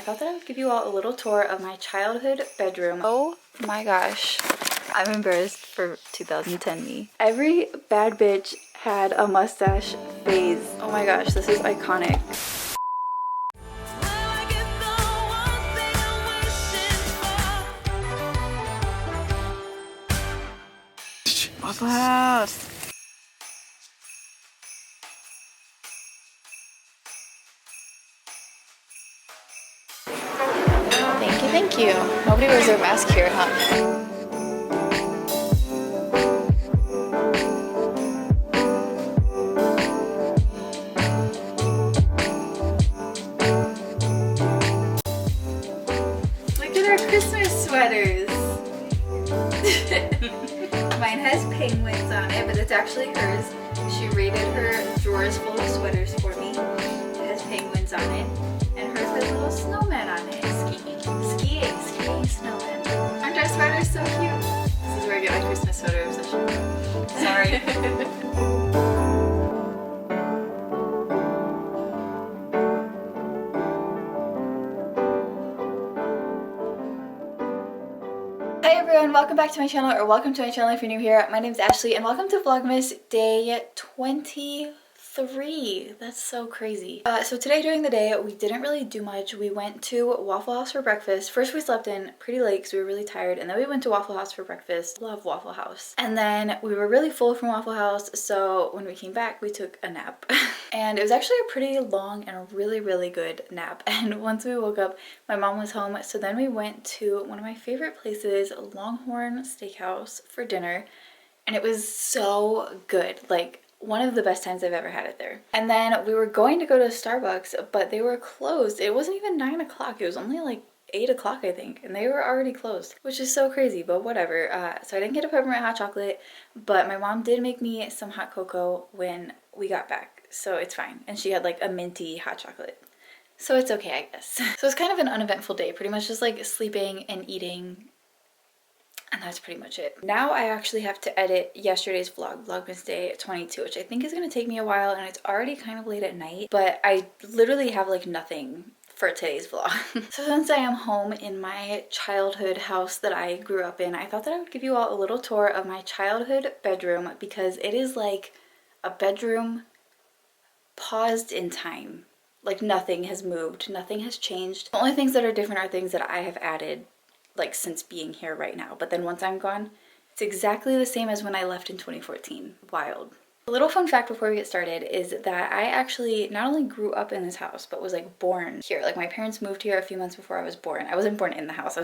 thought that I would give you all a little tour of my childhood bedroom. Oh my gosh, I'm embarrassed for 2010 me. Every bad bitch had a mustache phase. Oh my gosh, this is iconic. Waffle House. Thank you. Nobody wears their mask here, huh? Look at our Christmas sweaters. Mine has penguins on it, but it's actually hers. She raided her drawers full of sweaters for me. It has penguins on it. And hers has a little snowman on it. Skiing snowman. Aren't our sweaters so cute? This is where I get my Christmas sweater obsession. Sorry. Hi everyone, welcome back to my channel, or welcome to my channel if you're new here. My name's Ashley and welcome to Vlogmas day 23. That's so crazy. So today during the day we didn't really do much. We went to Waffle House for breakfast. First we slept in pretty late because we were really tired, and then we went to Waffle House for breakfast. Love Waffle House. And then we were really full from Waffle House, so when we came back we took a nap. And it was actually a pretty long and a really good nap. And once we woke up, my mom was home, so then we went to one of my favorite places, Longhorn Steakhouse, for dinner, and it was so good. Like, one of the best times I've ever had it there. And then we were going to go to Starbucks, but they were closed. It wasn't even 9 o'clock. It was only like 8 o'clock, I think, and they were already closed, which is so crazy, but whatever. So I didn't get a peppermint hot chocolate, but my mom did make me some hot cocoa when we got back, so it's fine. And she had like a minty hot chocolate, so it's okay, I guess. So it's kind of an uneventful day, pretty much just like sleeping and eating. And that's pretty much it. Now I actually have to edit yesterday's vlog, Vlogmas Day 22, which I think is going to take me a while, and it's already kind of late at night, but I literally have like nothing for today's vlog. So since I am home in my childhood house that I grew up in, I thought that I would give you all a little tour of my childhood bedroom, because it is like a bedroom paused in time. Like nothing has moved, nothing has changed. The only things that are different are things that I have added like since being here right now, but then once I'm gone, it's exactly the same as when I left in 2014. Wild. A little fun fact before we get started is that I actually not only grew up in this house, but was like born here. Like my parents moved here a few months before I was born. I wasn't born in the house.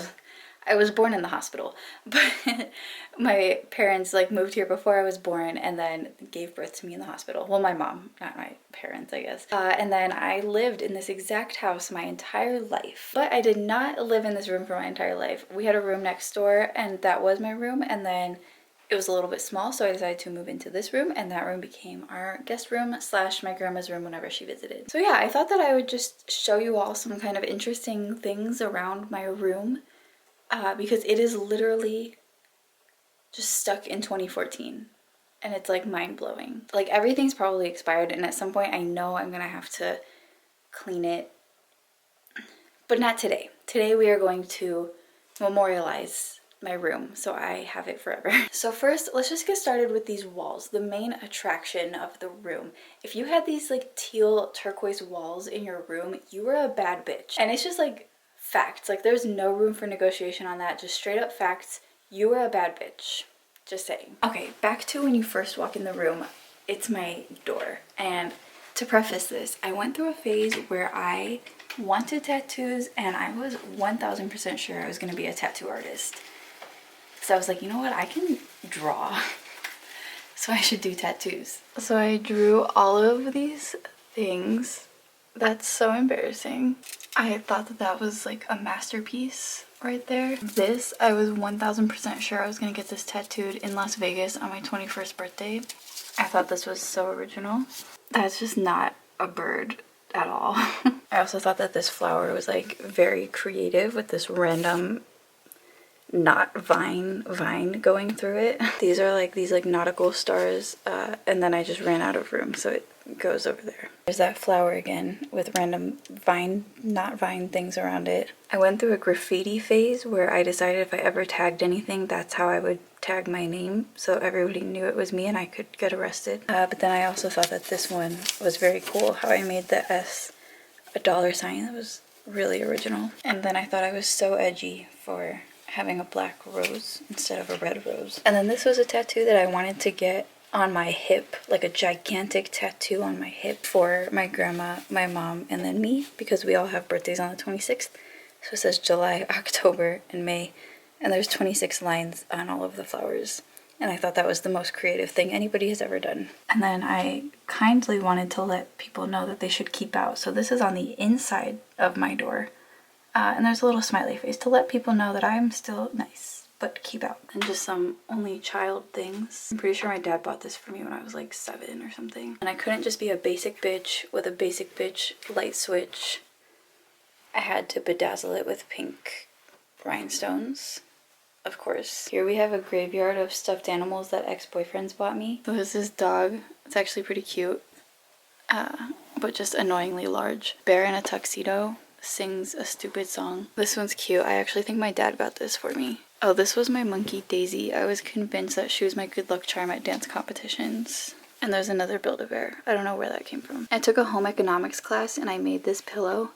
I was born in the hospital, but my parents like moved here before I was born and then gave birth to me in the hospital. Well, my mom, not my parents, I guess. And then I lived in this exact house my entire life, but I did not live in this room for my entire life. We had a room next door and that was my room, and then it was a little bit small, so I decided to move into this room, and that room became our guest room / my grandma's room whenever she visited. So yeah, I thought that I would just show you all some kind of interesting things around my room. Because it is literally just stuck in 2014, and it's like mind-blowing. Like everything's probably expired, and at some point I know I'm gonna have to clean it, but not today. Today we are going to memorialize my room so I have it forever. So first, let's just get started with these walls, the main attraction of the room. If you had these like teal turquoise walls in your room, you were a bad bitch. And it's just like facts. Like there's no room for negotiation on that. Just straight up facts. You were a bad bitch. Just saying. Okay, back to when you first walk in the room. It's my door. And to preface this, I went through a phase where I wanted tattoos, and I was 1000% sure I was going to be a tattoo artist. So I was like, you know what? I can draw. So I should do tattoos. So I drew all of these things. That's so embarrassing. I thought that that was like a masterpiece right there. This, I was 1000% sure I was gonna get this tattooed in Las Vegas on my 21st birthday. I thought this was so original. That's just not a bird at all. I also thought that this flower was like very creative with this random not vine going through it. These are like these like nautical stars, and then I just ran out of room, so it goes over there. There's that flower again with random not vine things around it. I went through a graffiti phase where I decided if I ever tagged anything, that's how I would tag my name so everybody knew it was me and I could get arrested. But then I also thought that this one was very cool, how I made the S a $sign. That was really original. And then I thought I was so edgy for having a black rose instead of a red rose. And then this was a tattoo that I wanted to get on my hip, like a gigantic tattoo on my hip for my grandma, my mom, and then me, because we all have birthdays on the 26th. So it says July, October, and May, and there's 26 lines on all of the flowers. And I thought that was the most creative thing anybody has ever done. And then I kindly wanted to let people know that they should keep out. So this is on the inside of my door. And there's a little smiley face to let people know that I'm still nice, but keep out. And just some only child things. I'm pretty sure my dad bought this for me when I was like 7 or something. And I couldn't just be a basic bitch with a basic bitch light switch. I had to bedazzle it with pink rhinestones, of course. Here we have a graveyard of stuffed animals that ex-boyfriends bought me. So this is dog. It's actually pretty cute, but just annoyingly large. Bear in a tuxedo sings a stupid song. This one's cute. I actually think my dad got this for me. Oh, this was my monkey Daisy. I was convinced that she was my good luck charm at dance competitions. And there's another Build-A-Bear. I don't know where that came from. I took a home economics class and I made this pillow.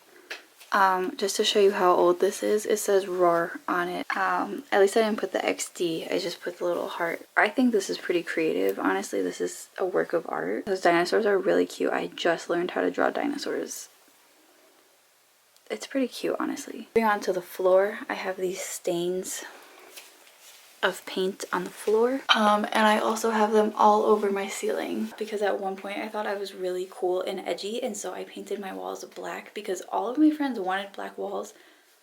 Just to show you how old this is, it says Roar on it. At least I didn't put the XD, I just put the little heart. I think this is pretty creative. Honestly, this is a work of art. Those dinosaurs are really cute. I just learned how to draw dinosaurs. It's pretty cute, honestly. Moving on to the floor, I have these stains of paint on the floor. And I also have them all over my ceiling because at one point I thought I was really cool and edgy, and so I painted my walls black because all of my friends wanted black walls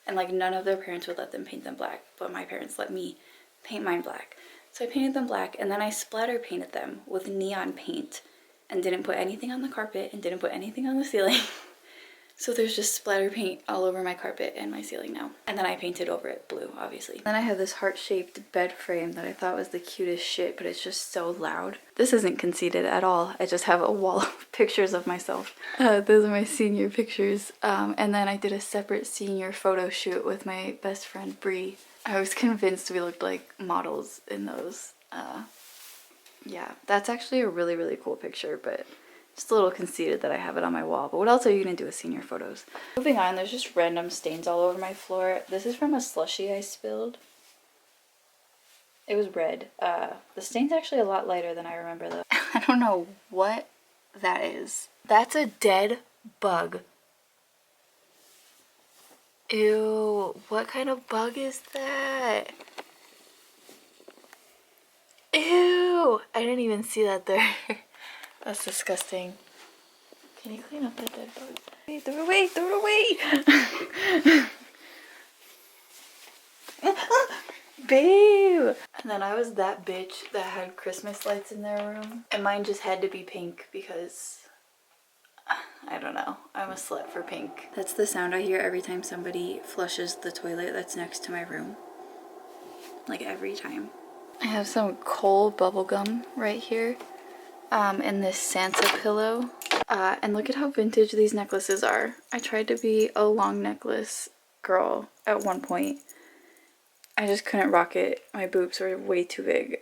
and like none of their parents would let them paint them black, but my parents let me paint mine black. So I painted them black and then I splatter painted them with neon paint and didn't put anything on the carpet and didn't put anything on the ceiling. So there's just splatter paint all over my carpet and my ceiling now. And then I painted over it blue, obviously. Then I have this heart-shaped bed frame that I thought was the cutest shit, but it's just so loud. This isn't conceited at all. I just have a wall of pictures of myself. Those are my senior pictures. And then I did a separate senior photo shoot with my best friend, Bree. I was convinced we looked like models in those. Yeah, that's actually a really, really cool picture, but just a little conceited that I have it on my wall. But what else are you gonna do with senior photos? Moving on, there's just random stains all over my floor. This is from a slushie I spilled. It was red. The stain's actually a lot lighter than I remember though. I don't know what that is. That's a dead bug. Ew, what kind of bug is that? Ew, I didn't even see that there. That's disgusting. Can you clean up that dead bug? Hey, throw it away! Throw it away! Babe! And then I was that bitch that had Christmas lights in their room. And mine just had to be pink because, I don't know, I'm a slut for pink. That's the sound I hear every time somebody flushes the toilet that's next to my room. Like every time. I have some Cole bubblegum right here. And this Santa pillow. And look at how vintage these necklaces are. I tried to be a long necklace girl at one point. I just couldn't rock it. My boobs were way too big.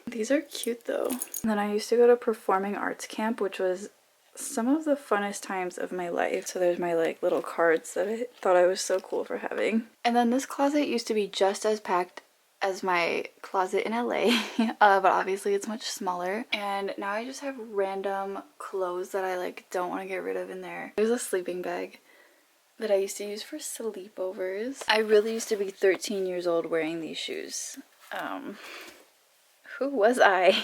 These are cute though. And then I used to go to performing arts camp, which was some of the funnest times of my life. So there's my like little cards that I thought I was so cool for having. And then this closet used to be just as packed as my closet in LA, but obviously it's much smaller. And now I just have random clothes that I like don't want to get rid of in there. There's a sleeping bag that I used to use for sleepovers. I really used to be 13 years old wearing these shoes. Who was I?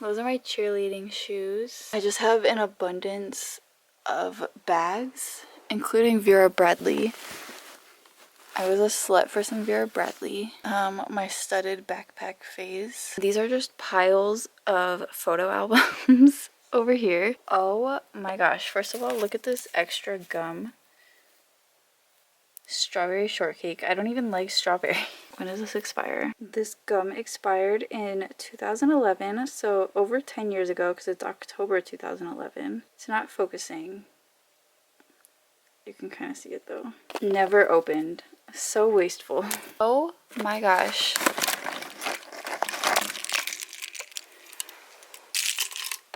Those are my cheerleading shoes. I just have an abundance of bags, including Vera Bradley. I was a slut for some Vera Bradley. My studded backpack phase. These are just piles of photo albums over here. Oh my gosh. First of all, look at this extra gum. strawberry shortcake. I don't even like strawberry. When does this expire? This gum expired in 2011, so over 10 years ago, because it's October 2011. It's not focusing. You can kind of see it though. Never opened. So wasteful. Oh my gosh.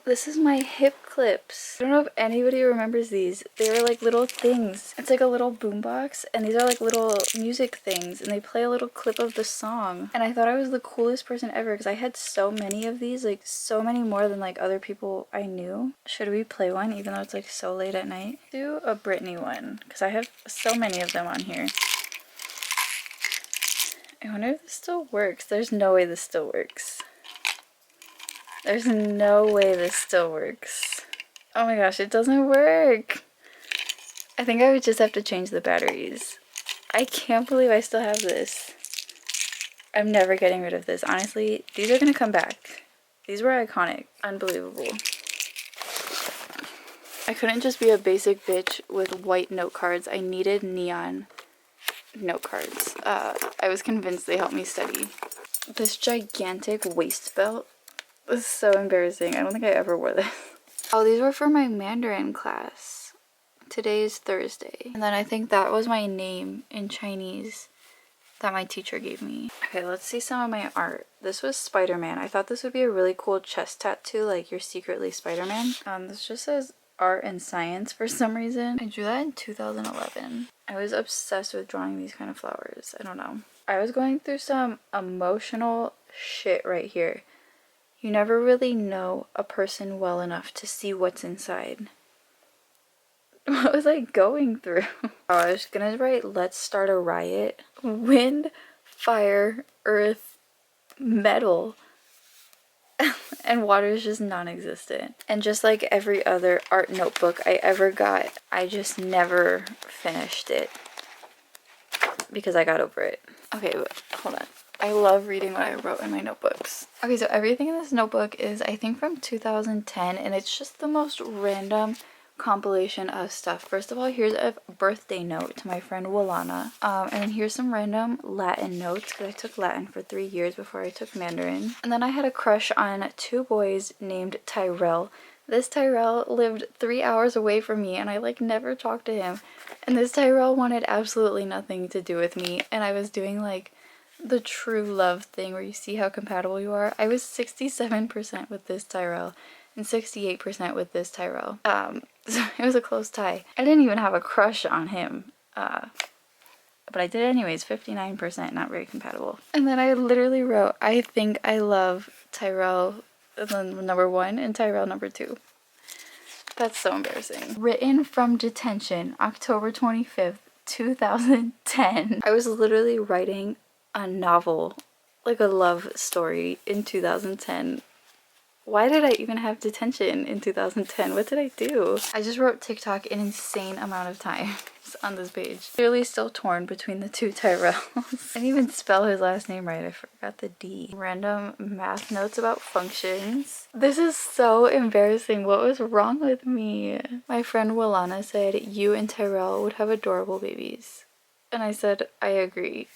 This is my hip clips. I don't know if anybody remembers these. They were like little things. It's like a little boombox, and these are like little music things, and they play a little clip of the song. And I thought I was the coolest person ever because I had so many of these, like so many more than like other people I knew. Should we play one even though it's like so late at night? Do a Britney one because I have so many of them on here. I wonder if this still works. There's no way this still works. There's no way this still works. Oh my gosh, it doesn't work. I think I would just have to change the batteries. I can't believe I still have this. I'm never getting rid of this. Honestly, these are gonna come back. These were iconic. Unbelievable. I couldn't just be a basic bitch with white note cards. I needed neon note cards. I was convinced they helped me study. This gigantic waist belt. This is so embarrassing. I don't think I ever wore this. Oh, these were for my Mandarin class. Today is Thursday. And then I think that was my name in Chinese that my teacher gave me. Okay, let's see some of my art. This was Spider-Man. I thought this would be a really cool chest tattoo, like you're secretly Spider-Man. This just says art and science for some reason. I drew that in 2011. I was obsessed with drawing these kind of flowers. I don't know. I was going through some emotional shit right here. You never really know a person well enough to see what's inside. What was I going through? Oh, I was gonna write, let's start a riot. Wind, fire, earth, metal. And water is just non-existent. And just like every other art notebook I ever got, I just never finished it. Because I got over it. Okay, but hold on. I love reading what I wrote in my notebooks. Okay, so everything in this notebook is, I think, from 2010, and it's just the most random compilation of stuff. First of all, here's a birthday note to my friend Walana. And then here's some random Latin notes, because I took Latin for 3 years before I took Mandarin. And then I had a crush on 2 boys named Tyrell. This Tyrell lived 3 hours away from me, and I like never talked to him. And this Tyrell wanted absolutely nothing to do with me, and I was doing like the true love thing where you see how compatible you are. I was 67% with this Tyrell and 68% with this Tyrell. So it was a close tie. I didn't even have a crush on him, but I did anyways. 59%, not very compatible. And then I literally wrote, I think I love Tyrell, and then number 1 and Tyrell number 2. That's so embarrassing. Written from detention, October 25th, 2010. I was literally writing a novel, like a love story in 2010. Why did I even have detention in 2010? What did I do? I just wrote TikTok an insane amount of times on this page. Clearly still torn between the 2 Tyrells. I didn't even spell his last name right. I forgot the D. Random math notes about functions. This is so embarrassing. What was wrong with me? My friend Walana said, you and Tyrell would have adorable babies. And I said, I agree.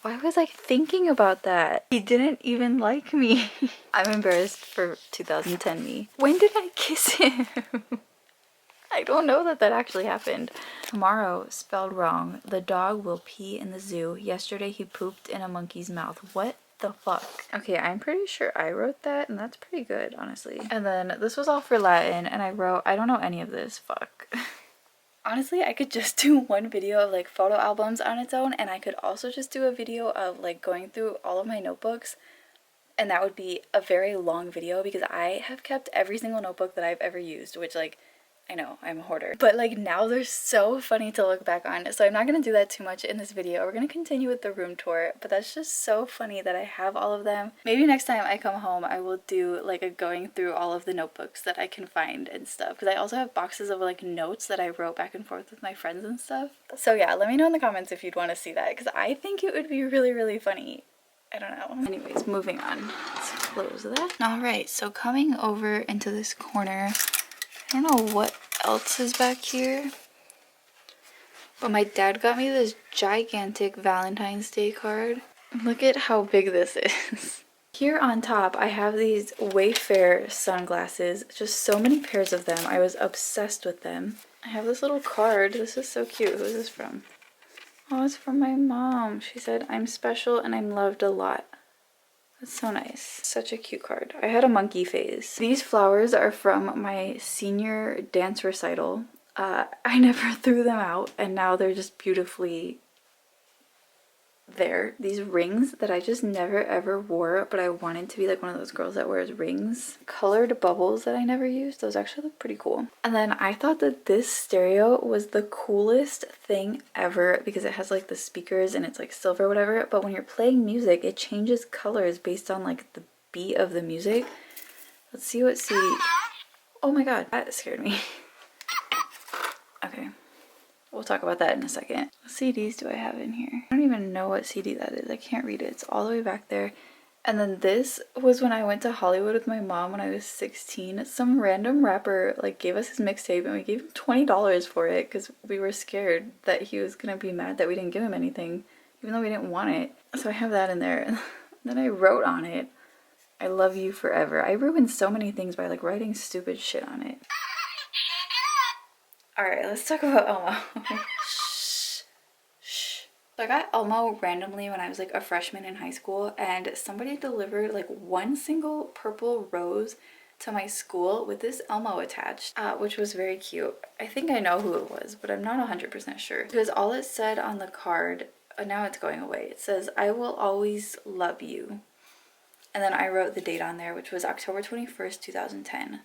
Why was I thinking about that? He didn't even like me. I'm embarrassed for 2010 me. When did I kiss him? I don't know that that actually happened. Tomorrow, spelled wrong. The dog will pee in the zoo. Yesterday he pooped in a monkey's mouth. What the fuck? Okay, I'm pretty sure I wrote that, and that's pretty good, honestly. And then this was all for Latin, and I wrote, I don't know any of this. Fuck. Honestly, I could just do one video of like photo albums on its own, and I could also just do a video of like going through all of my notebooks, and that would be a very long video because I have kept every single notebook that I've ever used, which like, I know, I'm a hoarder. But like now they're so funny to look back on, so I'm not going to do that too much in this video. We're going to continue with the room tour, but that's just so funny that I have all of them. Maybe next time I come home I will do like a going through all of the notebooks that I can find and stuff, because I also have boxes of like notes that I wrote back and forth with my friends and stuff. So yeah, let me know in the comments if you'd want to see that, because I think it would be really, really funny. I don't know. Anyways, moving on. Let's close that. Alright, so coming over into this corner, I don't know what else is back here. But my dad got me this gigantic Valentine's Day card. Look at how big this is. Here on top, I have these Wayfair sunglasses. Just so many pairs of them. I was obsessed with them. I have this little card. This is so cute. Who is this from? Oh, it's from my mom. She said, "I'm special and I'm loved a lot." That's so nice. Such a cute card. I had a monkey phase. These flowers are from my senior dance recital. I never threw them out, and now they're just beautifully there. These rings that I just never ever wore, but I wanted to be like one of those girls that wears rings. Colored bubbles that I never used. Those actually look pretty cool. And then I thought that this stereo was the coolest thing ever because it has like the speakers and it's like silver or whatever, but when you're playing music it changes colors based on like the beat of the music. Let's see what CD. Oh my god, that scared me. Okay, we'll talk about that in a second. What CDs do I have in here? I don't even know what CD that is. I can't read it. It's all the way back there. And then this was when I went to Hollywood with my mom when I was 16. Some random rapper like gave us his mixtape and we gave him $20 for it because we were scared that he was gonna be mad that we didn't give him anything, even though we didn't want it. So I have that in there. And then I wrote on it, "I love you forever." I ruined so many things by like writing stupid shit on it. Alright, let's talk about Elmo. Shh. Shh. So I got Elmo randomly when I was like a freshman in high school, and somebody delivered like one single purple rose to my school with this Elmo attached, which was very cute. I think I know who it was, but I'm not 100% sure. Because all it said on the card, now it's going away, it says, "I will always love you." And then I wrote the date on there, which was October 21st, 2010.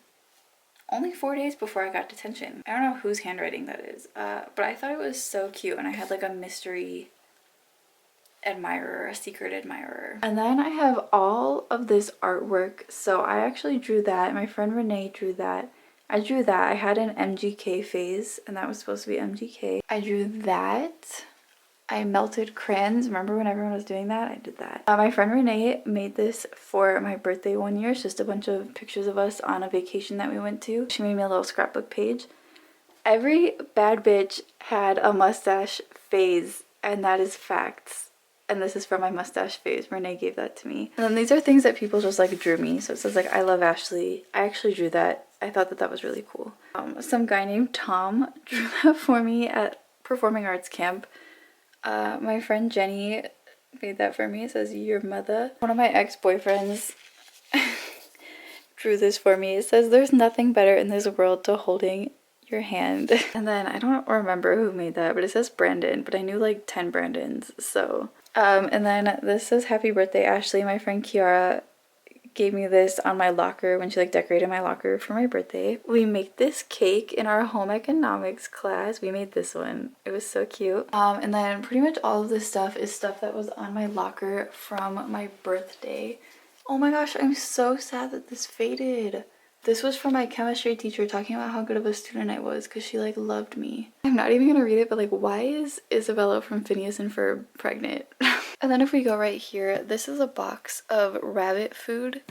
Only 4 days before I got detention. I don't know whose handwriting that is, but I thought it was so cute, and I had like a mystery admirer, a secret admirer. And then I have all of this artwork. So I actually drew that. My friend Renee drew that. I drew that. I had an MGK phase, and that was supposed to be MGK. I drew that. I melted crayons. Remember when everyone was doing that? I did that. My friend Renee made this for my birthday one year. It's just a bunch of pictures of us on a vacation that we went to. She made me a little scrapbook page. Every bad bitch had a mustache phase, and that is facts. And this is from my mustache phase. Renee gave that to me. And then these are things that people just like drew me. So it says like, "I love Ashley." I actually drew that. I thought that that was really cool. Some guy named Tom drew that for me at performing arts camp. My friend Jenny made that for me. It says, "Your mother." One of my ex-boyfriends drew this for me. It says, "There's nothing better in this world to holding your hand." And then I don't remember who made that, but it says Brandon, but I knew like 10 Brandons, so. And then this says, "Happy birthday, Ashley." My friend Kiara gave me this on my locker when she like decorated my locker for my birthday. We make this cake in our home economics class. We made this one. It was so cute. And then pretty much all of this stuff is stuff that was on my locker from my birthday. Oh my gosh, I'm so sad that this faded. This was from my chemistry teacher talking about how good of a student I was because she like loved me. I'm not even gonna read it, but like, why is Isabella from Phineas and Ferb pregnant? And then if we go right here, this is a box of rabbit food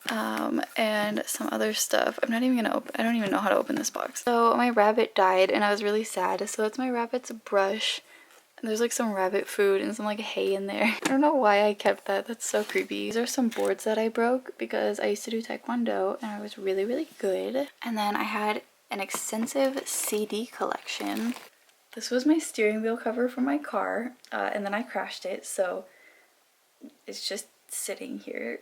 and some other stuff. I'm not even gonna open, I don't even know how to open this box. So my rabbit died and I was really sad. So it's my rabbit's brush. And there's like some rabbit food and some like hay in there. I don't know why I kept that. That's so creepy. These are some boards that I broke because I used to do taekwondo and I was really, really good. And then I had an extensive CD collection. This was my steering wheel cover for my car, and then I crashed it, so it's just sitting here.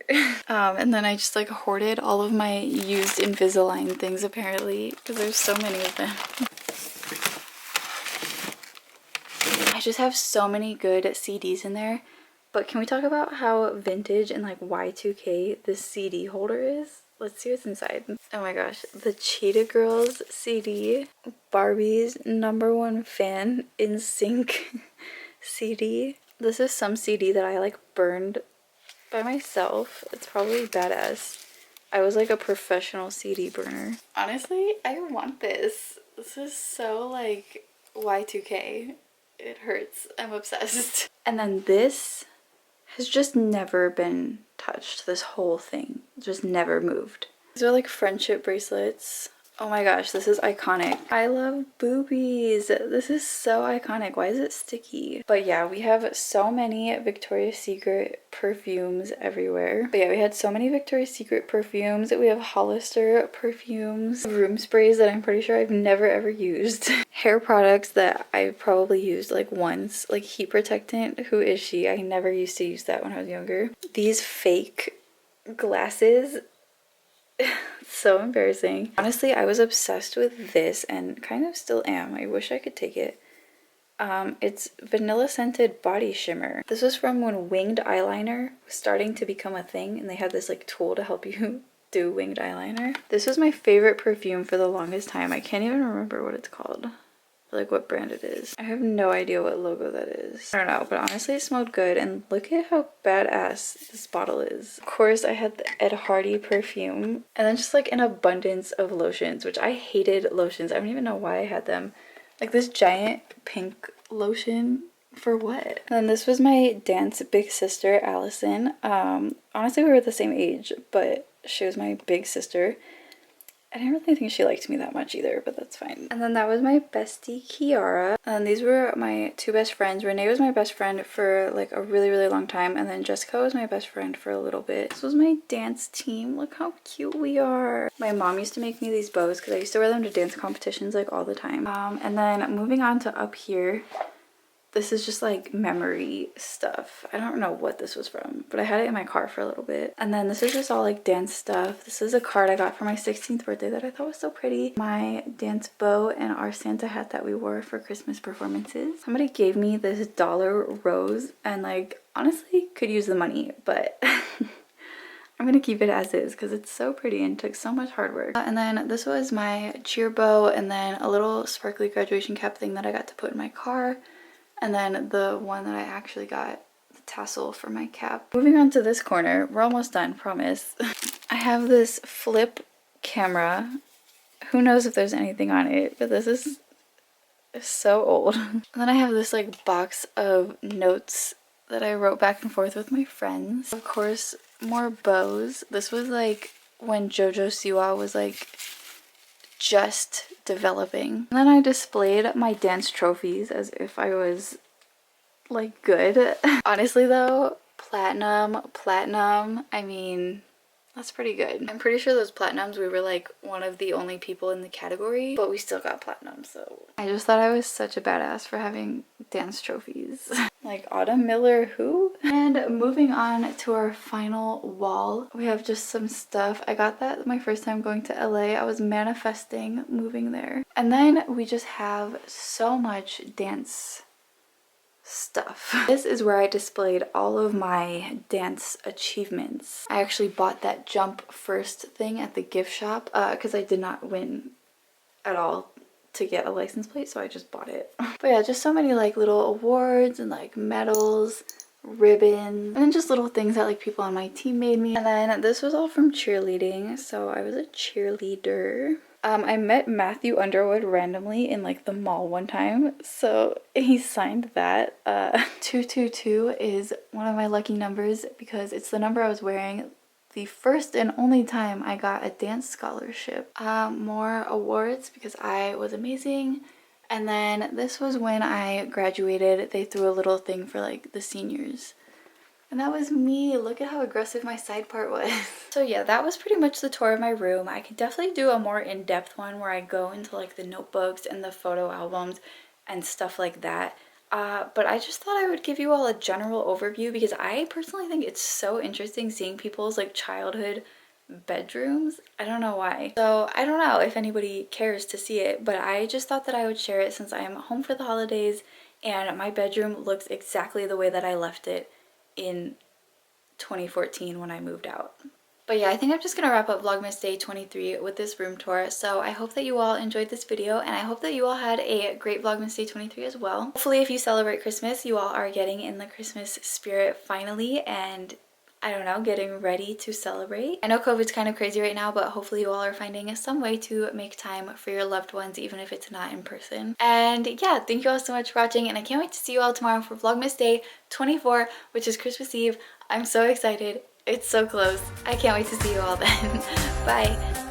And then I just like hoarded all of my used Invisalign things apparently, because there's so many of them. I just have so many good CDs in there, but can we talk about how vintage and like Y2K this CD holder is? Let's see what's inside. Oh my gosh, the Cheetah Girls CD, Barbie's #1 fan NSYNC CD. This is some CD that I like burned by myself. It's probably badass. I was like a professional CD burner. Honestly, I want this. This is so like Y2K. It hurts. I'm obsessed. And then this has just never been touched. This whole thing just never moved. These are like friendship bracelets. Oh my gosh, this is iconic. I love boobies. This is so iconic. Why is it sticky? But yeah, we have so many Victoria's Secret perfumes everywhere. But yeah, we had so many Victoria's Secret perfumes. We have Hollister perfumes, room sprays that I'm pretty sure I've never ever used. Hair products that I probably used like once, like heat protectant. Who is she? I never used to use that when I was younger. These fake glasses. So embarrassing. Honestly, I was obsessed with this and kind of still am. I wish I could take it. It's vanilla scented body shimmer. This was from when winged eyeliner was starting to become a thing and they had this like tool to help you do winged eyeliner. This was my favorite perfume for the longest time. I can't even remember what it's called. Like what brand it is. I have no idea what logo that is. I don't know, but honestly it smelled good and look at how badass this bottle is. Of course I had the Ed Hardy perfume and then just like an abundance of lotions, which I hated lotions. I don't even know why I had them. Like this giant pink lotion for what? And then this was my dance big sister, Allison. Honestly we were the same age, but she was my big sister. I didn't really think she liked me that much either, but that's fine. And then that was my bestie, Kiara. And these were my two best friends. Renee was my best friend for like a really, really long time. And then Jessica was my best friend for a little bit. This was my dance team. Look how cute we are. My mom used to make me these bows because I used to wear them to dance competitions like all the time. And then moving on to up here. This is just like memory stuff. I don't know what this was from, but I had it in my car for a little bit. And then this is just all like dance stuff. This is a card I got for my 16th birthday that I thought was so pretty. My dance bow and our Santa hat that we wore for Christmas performances. Somebody gave me this dollar rose and like honestly could use the money, but I'm gonna keep it as is because it's so pretty and took so much hard work. And then this was my cheer bow and then a little sparkly graduation cap thing that I got to put in my car. And then the one that I actually got, the tassel for my cap. Moving on to this corner, we're almost done, promise. I have this flip camera. Who knows if there's anything on it, but this is so old. And then I have this like box of notes that I wrote back and forth with my friends. Of course, more bows. This was like when JoJo Siwa was like just developing. And then I displayed my dance trophies as if I was like good. Honestly though, platinum, I mean, that's pretty good. I'm pretty sure those platinums we were like one of the only people in the category, but we still got platinum, so I just thought I was such a badass for having dance trophies. Like Autumn Miller, who? And moving on to our final wall, we have just some stuff. I got that my first time going to LA. I was manifesting moving there. And then we just have so much dance stuff. This is where I displayed all of my dance achievements. I actually bought that jump first thing at the gift shop because I did not win at all to get a license plate, so I just bought it. But yeah, just so many like little awards and like medals, ribbons, and then just little things that like people on my team made me. And then this was all from cheerleading, so I was a cheerleader. I met Matthew Underwood randomly in like the mall one time, so he signed that. 222 is one of my lucky numbers because it's the number I was wearing the first and only time I got a dance scholarship. More awards because I was amazing. And then this was when I graduated. They threw a little thing for like the seniors. And that was me. Look at how aggressive my side part was. So yeah, that was pretty much the tour of my room. I could definitely do a more in-depth one where I go into like the notebooks and the photo albums and stuff like that. But I just thought I would give you all a general overview because I personally think it's so interesting seeing people's like childhood bedrooms. I don't know why. So I don't know if anybody cares to see it, but I just thought that I would share it since I am home for the holidays and my bedroom looks exactly the way that I left it in 2014 when I moved out. But yeah, I think I'm just gonna wrap up Vlogmas Day 23 with this room tour. So I hope that you all enjoyed this video and I hope that you all had a great Vlogmas Day 23 as well. Hopefully if you celebrate Christmas, you all are getting in the Christmas spirit finally and I don't know, getting ready to celebrate. I know COVID's kind of crazy right now, but hopefully you all are finding some way to make time for your loved ones, even if it's not in person. And yeah, thank you all so much for watching, and I can't wait to see you all tomorrow for Vlogmas Day 24, which is Christmas Eve. I'm so excited. It's so close. I can't wait to see you all then. Bye.